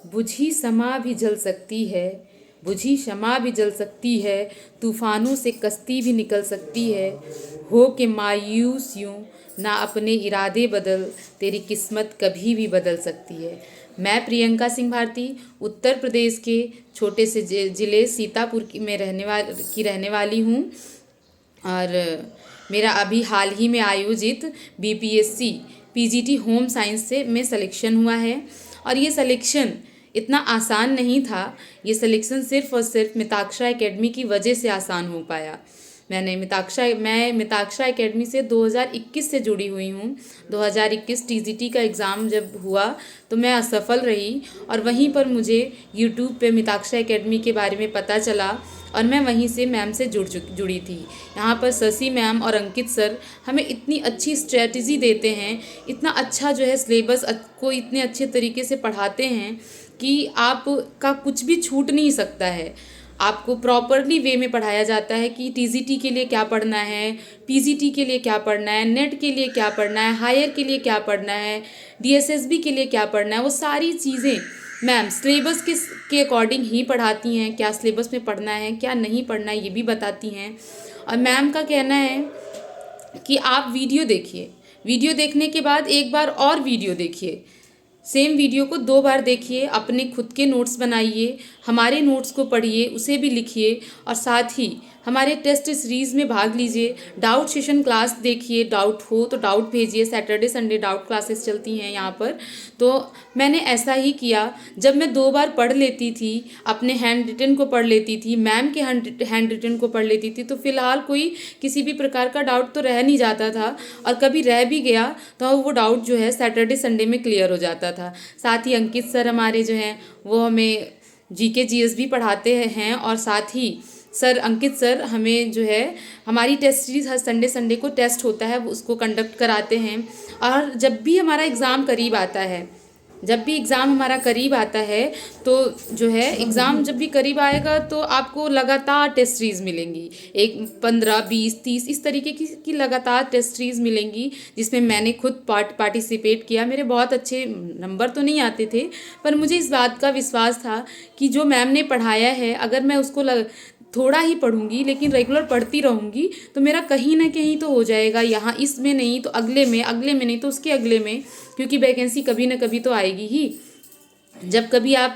बुझी समा भी जल सकती है, बुझी शमा भी जल सकती है, तूफानों से कश्ती भी निकल सकती है। हो के मायूस यूं ना अपने इरादे बदल, तेरी किस्मत कभी भी बदल सकती है। मैं प्रियंका सिंह भारती उत्तर प्रदेश के छोटे से ज़िले सीतापुर में रहने वाली हूँ। और मेरा अभी हाल ही में आयोजित बीपीएससी पीजीटी होम साइंस से में सिलेक्शन हुआ है। और ये सिलेक्शन इतना आसान नहीं था। ये सिलेक्शन सिर्फ़ और सिर्फ मिताक्षरा एकेडमी की वजह से आसान हो पाया। मैं मिताक्षरा एकेडमी से 2021 से जुड़ी हुई हूँ। 2021 टीजीटी का एग्ज़ाम जब हुआ तो मैं असफल रही, और वहीं पर मुझे यूट्यूब पे मिताक्षरा एकेडमी के बारे में पता चला, और मैं वहीं से मैम से जुड़ी थी। यहाँ पर शशि मैम और अंकित सर हमें इतनी अच्छी स्ट्रेटजी देते हैं, इतना अच्छा जो है सिलेबस को इतने अच्छे तरीके से पढ़ाते हैं कि आपका कुछ भी छूट नहीं सकता है। आपको प्रॉपरली वे में पढ़ाया जाता है कि टीजीटी के लिए क्या पढ़ना है, पीजीटी के लिए क्या पढ़ना है, नेट के लिए क्या पढ़ना है, हायर के लिए क्या पढ़ना है, डीएसएसबी के लिए क्या पढ़ना है। वो सारी चीज़ें मैम सिलेबस के अकॉर्डिंग ही पढ़ाती हैं। क्या सिलेबस में पढ़ना है, क्या नहीं पढ़ना है, ये भी बताती हैं। और मैम का कहना है कि आप वीडियो देखिए, वीडियो देखने के बाद एक बार और वीडियो देखिए, सेम वीडियो को 2 बार देखिए, अपने खुद के नोट्स बनाइए, हमारे नोट्स को पढ़िए, उसे भी लिखिए, और साथ ही हमारे टेस्ट सीरीज़ में भाग लीजिए। डाउट सेशन क्लास देखिए, डाउट हो तो डाउट भेजिए। सैटरडे संडे डाउट क्लासेस चलती हैं यहाँ पर। तो मैंने ऐसा ही किया। जब मैं 2 बार पढ़ लेती थी, अपने हैंड रिटन को पढ़ लेती थी, मैम के हैंड रिटन को पढ़ लेती थी, तो फ़िलहाल कोई किसी भी प्रकार का डाउट तो रह नहीं जाता था। और कभी रह भी गया तो वो डाउट जो है सैटरडे संडे में क्लियर हो जाता था। साथ ही अंकित सर हमारे जो हैं वो हमें जीके जीएस भी पढ़ाते हैं, और साथ ही अंकित सर हमें जो है हमारी टेस्ट सीरीज़ हर संडे संडे को टेस्ट होता है वो उसको कंडक्ट कराते हैं। और जब भी हमारा एग्ज़ाम करीब आता है, जब भी एग्ज़ाम हमारा करीब आता है, तो जो है एग्ज़ाम जब भी करीब आएगा तो आपको लगातार टेस्ट सीरीज़ मिलेंगी। एक 15 20 30 इस तरीके की लगातार टेस्ट सीरीज़ मिलेंगी, जिसमें मैंने खुद पार्टिसिपेट किया। मेरे बहुत अच्छे नंबर तो नहीं आते थे, पर मुझे इस बात का विश्वास था कि जो मैम ने पढ़ाया है, अगर मैं उसको थोड़ा ही पढ़ूंगी लेकिन रेगुलर पढ़ती रहूँगी तो मेरा कहीं ना कहीं तो हो जाएगा। यहाँ इसमें नहीं तो अगले में नहीं तो उसके अगले में, क्योंकि वैकेंसी कभी ना कभी तो आएगी ही। जब कभी आप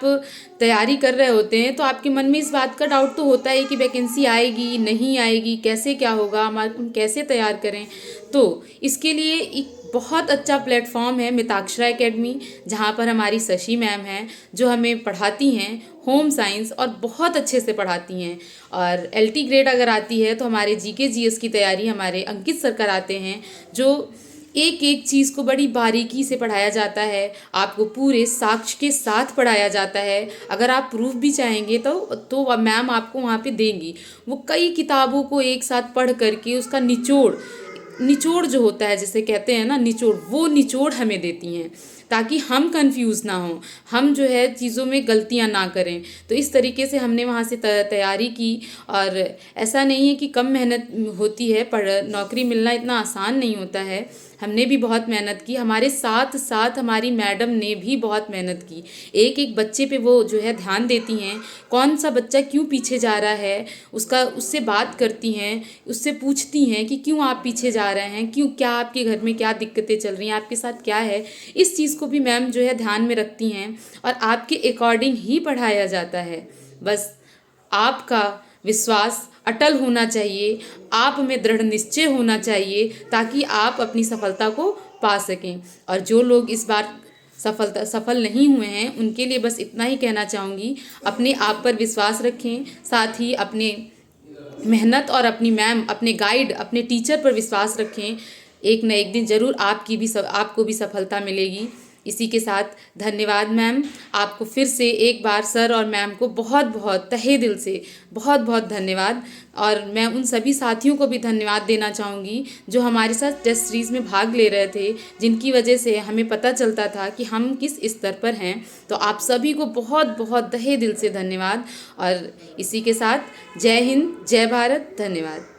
तैयारी कर रहे होते हैं तो आपके मन में इस बात का डाउट तो होता है कि वैकेंसी आएगी नहीं आएगी, कैसे क्या होगा, हम कैसे तैयार करें। तो इसके लिए एक बहुत अच्छा प्लेटफॉर्म है मिताक्षरा एकेडमी, जहाँ पर हमारी शशि मैम हैं जो हमें पढ़ाती हैं होम साइंस, और बहुत अच्छे से पढ़ाती हैं। और एलटी ग्रेड अगर आती है तो हमारे जीके जीएस की तैयारी हमारे अंकित सर कराते हैं, जो एक एक चीज़ को बड़ी बारीकी से पढ़ाया जाता है। आपको पूरे साक्ष्य के साथ पढ़ाया जाता है। अगर आप प्रूफ भी चाहेंगे तो मैम आपको वहाँ पे देंगी। वो कई किताबों को एक साथ पढ़ करके उसका निचोड़ जो होता है, जिसे कहते हैं ना निचोड़, वो निचोड़ हमें देती हैं ताकि हम कंफ्यूज ना हों, हम जो है चीज़ों में गलतियां ना करें। तो इस तरीके से हमने वहाँ से तैयारी की। और ऐसा नहीं है कि कम मेहनत होती है, पर नौकरी मिलना इतना आसान नहीं होता है। हमने भी बहुत मेहनत की, हमारे साथ साथ हमारी मैडम ने भी बहुत मेहनत की। एक एक बच्चे पे वो जो है ध्यान देती हैं, कौन सा बच्चा क्यों पीछे जा रहा है उससे बात करती हैं, उससे पूछती हैं कि क्यों आप पीछे जा रहे हैं, क्यों, क्या आपके घर में क्या दिक्कतें चल रही हैं, आपके साथ क्या है। इस चीज़ को भी मैम जो है ध्यान में रखती हैं, और आपके अकॉर्डिंग ही पढ़ाया जाता है। बस आपका विश्वास अटल होना चाहिए, आप में दृढ़ निश्चय होना चाहिए, ताकि आप अपनी सफलता को पा सकें। और जो लोग इस बार सफल नहीं हुए हैं उनके लिए बस इतना ही कहना चाहूँगी, अपने आप पर विश्वास रखें, साथ ही अपने मेहनत और अपनी मैम, अपने गाइड, अपने टीचर पर विश्वास रखें। एक न एक दिन ज़रूर आपको भी सफलता मिलेगी। इसी के साथ धन्यवाद मैम, आपको फिर से एक बार सर और मैम को बहुत बहुत तहे दिल से बहुत बहुत धन्यवाद। और मैं उन सभी साथियों को भी धन्यवाद देना चाहूँगी जो हमारे साथ टेस्ट सीरीज़ में भाग ले रहे थे, जिनकी वजह से हमें पता चलता था कि हम किस स्तर पर हैं। तो आप सभी को बहुत बहुत तहे दिल से धन्यवाद। और इसी के साथ जय हिंद, जय भारत, धन्यवाद।